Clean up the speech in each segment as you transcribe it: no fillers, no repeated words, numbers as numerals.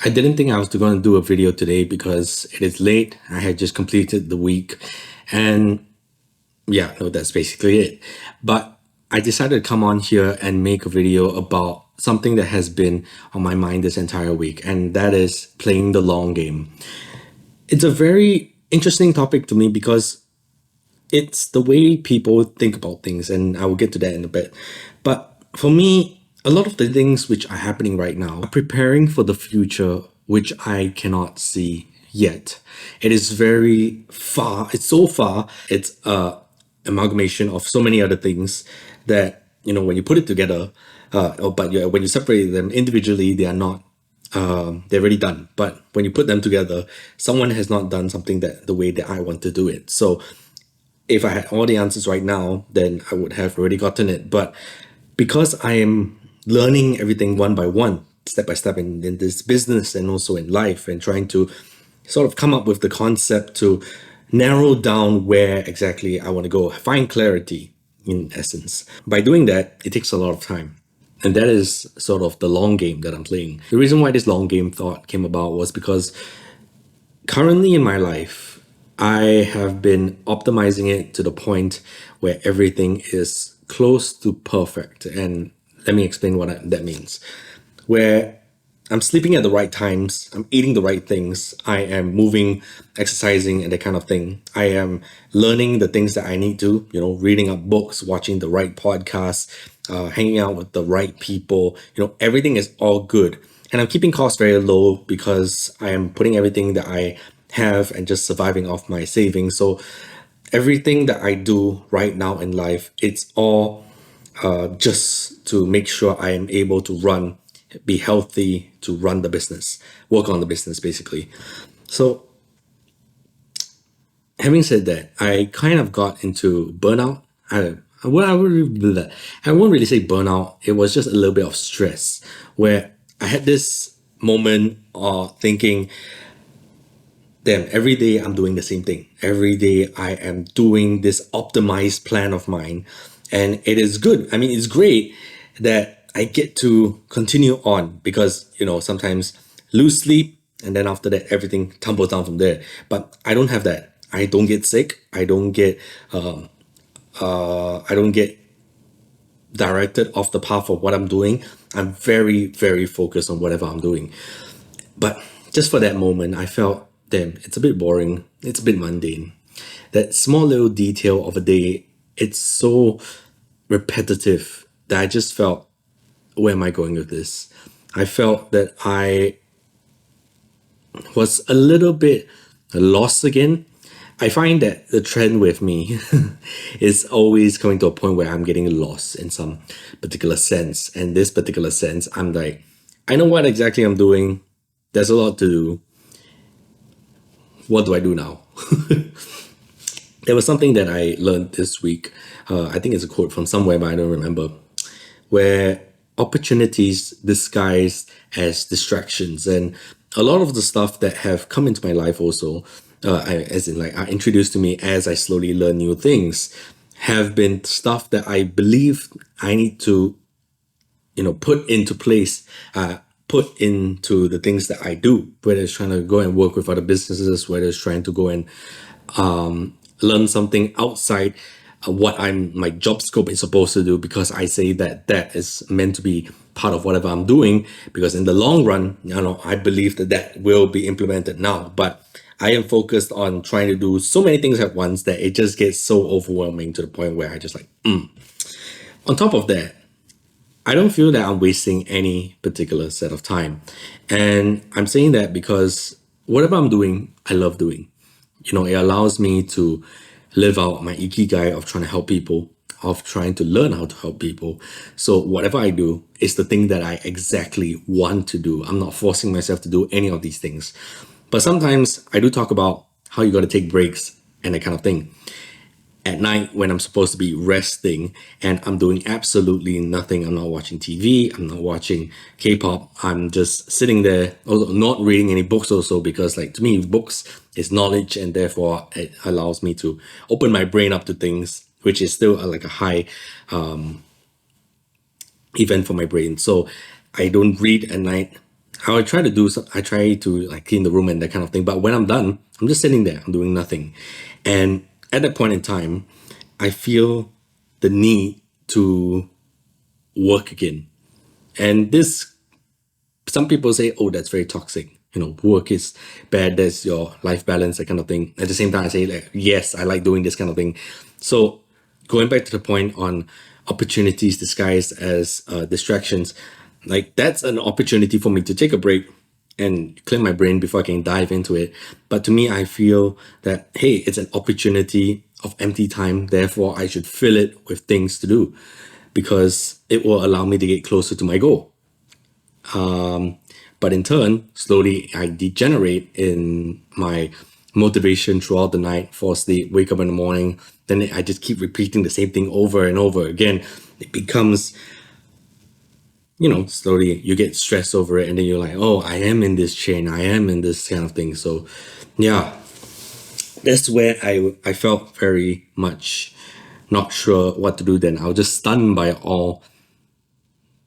I didn't think I was going to do a video today because it is late. I had just completed the week. And yeah, no, that's basically it. But I decided to come on here and make a video about something that has been on my mind this entire week, and that is playing the long game. It's a very interesting topic to me because it's the way people think about things, and I will get to that in a bit. But for me, a lot of the things which are happening right now are preparing for the future, which I cannot see yet. It is very far. It's so far. It's a amalgamation of so many other things that when you put it together, when you separate them individually, they are not. They're already done. But when you put them together, someone has not done something that the way that I want to do it. So if I had all the answers right now, then I would have already gotten it. But because I am learning everything one by one, step by step in this business and also in life, and trying to sort of come up with the concept to narrow down where exactly I want to go, find clarity in essence. By doing that, it takes a lot of time. And that is sort of the long game that I'm playing. The reason why this long game thought came about was because currently in my life, I have been optimizing it to the point where everything is close to perfect. And let me explain what that means. Where I'm sleeping at the right times, I'm eating the right things, I am moving, exercising, and that kind of thing. I am learning the things that I need to, reading up books, watching the right podcasts, hanging out with the right people. Everything is all good. And I'm keeping costs very low because I am putting everything that I have and just surviving off my savings. So everything that I do right now in life, it's all just to make sure I am able to be healthy, to run the business, work on the business basically. So having said that, I kind of got into burnout. I won't really say burnout. It was just a little bit of stress where I had this moment of thinking, damn, every day I'm doing the same thing. Every day I am doing this optimized plan of mine. And it is good. I mean, it's great that I get to continue on because, sometimes lose sleep and then after that, everything tumbles down from there. But I don't have that. I don't get sick. I don't get directed off the path of what I'm doing. I'm very, very focused on whatever I'm doing. But just for that moment, I felt, damn, it's a bit boring. It's a bit mundane. That small little detail of a day, it's so repetitive that I just felt, where am I going with this? I felt that I was a little bit lost again. I find that the trend with me is always coming to a point where I'm getting lost in some particular sense. And this particular sense, I'm like, I know what exactly I'm doing. There's a lot to do. What do I do now? There was something that I learned this week. I think it's a quote from somewhere, but I don't remember. Where opportunities disguised as distractions. And a lot of the stuff that have come into my life also, are introduced to me as I slowly learn new things, have been stuff that I believe I need to, put into place, put into the things that I do, whether it's trying to go and work with other businesses, whether it's trying to go and learn something outside what my job scope is supposed to do, because I say that is meant to be part of whatever I'm doing, because in the long run, I believe that will be implemented now. But I am focused on trying to do so many things at once that it just gets so overwhelming to the point where I just On top of that, I don't feel that I'm wasting any particular set of time. And I'm saying that because whatever I'm doing, I love doing. It allows me to live out my ikigai of trying to help people, of trying to learn how to help people. So whatever I do is the thing that I exactly want to do. I'm not forcing myself to do any of these things. But sometimes I do talk about how you got to take breaks and that kind of thing. At night when I'm supposed to be resting and I'm doing absolutely nothing. I'm not watching TV. I'm not watching K-pop. I'm just sitting there, also not reading any books also, because to me, books is knowledge, and therefore it allows me to open my brain up to things, which is still a high event for my brain. So I don't read at night. I try to do some, I try to like clean the room and that kind of thing. But when I'm done, I'm just sitting there, I'm doing nothing. And at that point in time, I feel the need to work again. And this, some people say, oh, that's very toxic. You know, work is bad. That's your life balance, that kind of thing. At the same time, I say, like, yes, I like doing this kind of thing. So going back to the point on opportunities disguised as distractions, like that's an opportunity for me to take a break and clear my brain before I can dive into it. But to me, I feel that, hey, it's an opportunity of empty time. Therefore, I should fill it with things to do because it will allow me to get closer to my goal. But in turn, slowly I degenerate in my motivation throughout the night, fall asleep, wake up in the morning. Then I just keep repeating the same thing over and over again. It becomes, you know, slowly you get stressed over it. And then you're like, oh, I am in this chain. I am in this kind of thing. So yeah, that's where I felt very much not sure what to do then. I was just stunned by all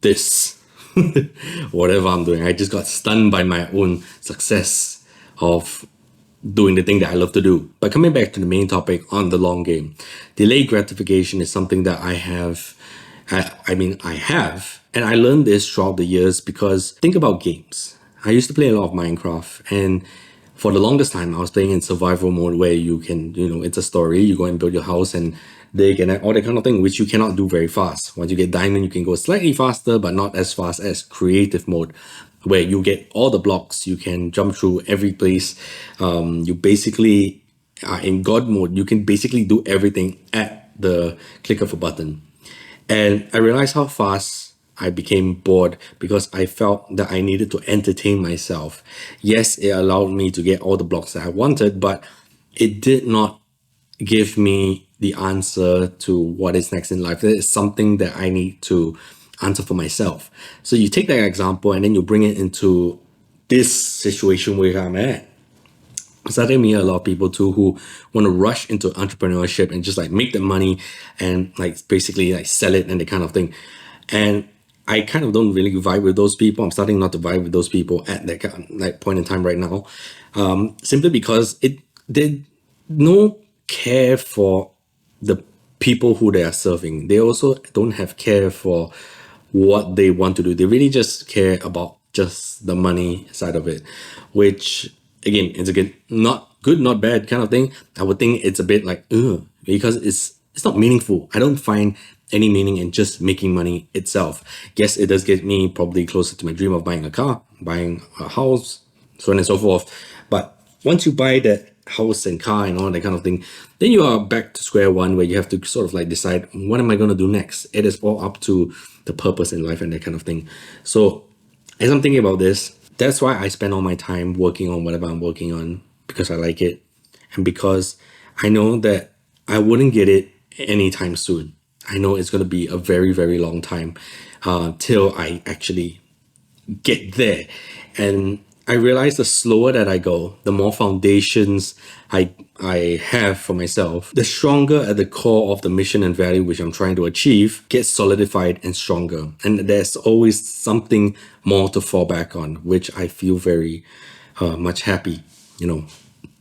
this whatever I'm doing. I just got stunned by my own success of doing the thing that I love to do. But coming back to the main topic on the long game, delayed gratification is something that I have. I have, and I learned this throughout the years because think about games. I used to play a lot of Minecraft, and for the longest time, I was playing in survival mode where you can, you know, it's a story. You go and build your house and dig and all that kind of thing, which you cannot do very fast. Once you get diamond, you can go slightly faster, but not as fast as creative mode, where you get all the blocks. You can jump through every place. You basically are in God mode. You can basically do everything at the click of a button. And I realized how fast I became bored because I felt that I needed to entertain myself. Yes, it allowed me to get all the blocks that I wanted, but it did not give me the answer to what is next in life. That is something that I need to answer for myself. So you take that example and then you bring it into this situation where I'm at. Started meeting a lot of people too who want to rush into entrepreneurship and just like make the money and like basically like sell it and the kind of thing. And I kind of don't really vibe with those people. I'm starting not to vibe with those people at that point in time right now, simply because it did no care for the people who they are serving. They also don't have care for what they want to do. They really just care about just the money side of it, which again, it's again not good, not bad kind of thing. I would think it's a bit like, ugh, because it's not meaningful. I don't find any meaning in just making money itself. Yes, it does get me probably closer to my dream of buying a car, buying a house, so on and so forth. But once you buy that house and car and all that kind of thing, then you are back to square one where you have to sort of like decide, what am I going to do next? It is all up to the purpose in life and that kind of thing. So as I'm thinking about this, that's why I spend all my time working on whatever I'm working on, because I like it and because I know that I wouldn't get it anytime soon. I know it's going to be a very, very long time till I actually get there. And I realize the slower that I go, the more foundations I have for myself, the stronger at the core of the mission and value which I'm trying to achieve gets solidified and stronger. And there's always something more to fall back on, which I feel very much happy, you know,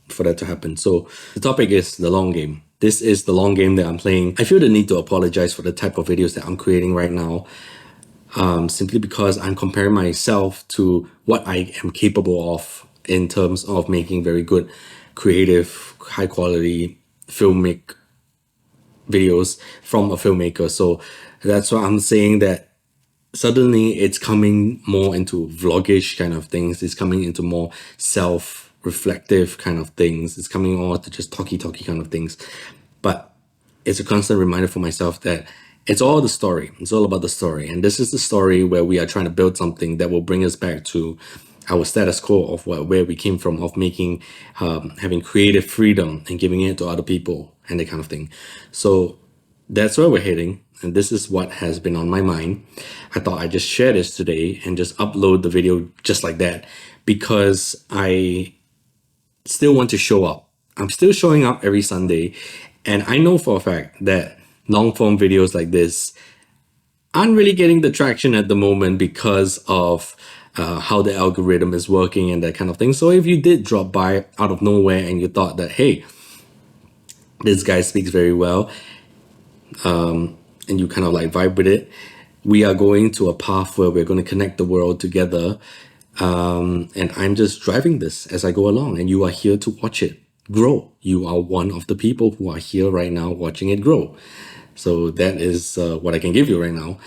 for that to happen. So the topic is the long game. This is the long game that I'm playing. I feel the need to apologize for the type of videos that I'm creating right now. Simply because I'm comparing myself to what I am capable of in terms of making very good, creative, high quality filmic videos from a filmmaker. So that's why I'm saying that suddenly it's coming more into vlogish kind of things. It's coming into more self-reflective kind of things. It's coming more to just talky kind of things. But it's a constant reminder for myself that it's all the story. It's all about the story. And this is the story where we are trying to build something that will bring us back to our status quo of where we came from, of making, having creative freedom and giving it to other people and that kind of thing. So that's where we're heading. And this is what has been on my mind. I thought I'd just share this today and just upload the video just like that, because I still want to show up. I'm still showing up every Sunday. And I know for a fact that long form videos like this aren't really getting the traction at the moment because of how the algorithm is working and that kind of thing. So if you did drop by out of nowhere and you thought that, hey, this guy speaks very well, and you kind of like vibe with it, we are going to a path where we're going to connect the world together. And I'm just driving this as I go along, and you are here to watch it grow. You are one of the people who are here right now watching it grow. So that is what I can give you right now.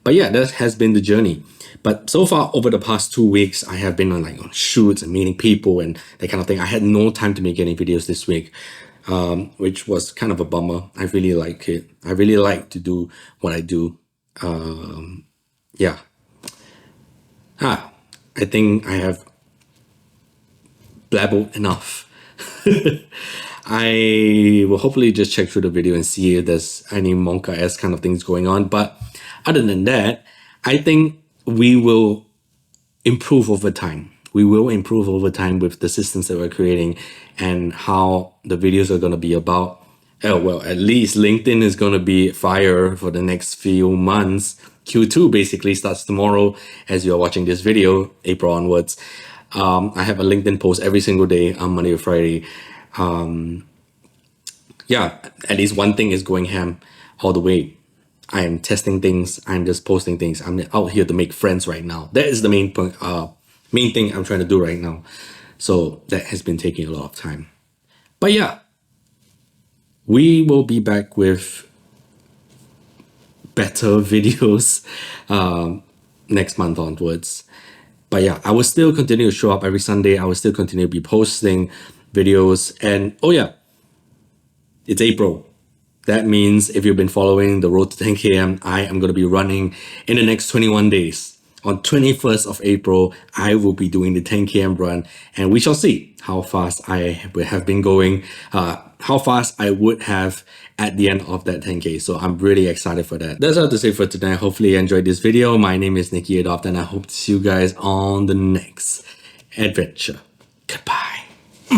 But yeah, that has been the journey. But so far, over the past 2 weeks, I have been on shoots and meeting people and that kind of thing. I had no time to make any videos this week, which was kind of a bummer. I really like it. I really like to do what I do. Yeah. I think I have blabbled enough. I will hopefully just check through the video and see if there's any Monka-esque kind of things going on. But other than that, I think we will improve over time. We will improve over time with the systems that we're creating and how the videos are going to be about. Well, at least LinkedIn is going to be fire for the next few months. Q2 basically starts tomorrow as you're watching this video, April onwards. I have a LinkedIn post every single day on Monday or Friday. Yeah, at least one thing is going ham all the way. I am testing things. I'm just posting things. I'm out here to make friends right now. That is the main point, main thing I'm trying to do right now. So that has been taking a lot of time. But yeah, we will be back with better videos next month onwards. But yeah, I will still continue to show up every Sunday. I will still continue to be posting videos. And oh yeah, it's April. That means if you've been following the road to 10 km, I am going to be running in the next 21 days. On 21st of April, I will be doing the 10 km run, and we shall see how fast I have been going, how fast I would have at the end of that 10K. So I'm really excited for that. That's all I have to say for today. Hopefully you enjoyed this video. My name is NickyAdopt, and I hope to see you guys on the next adventure. Goodbye.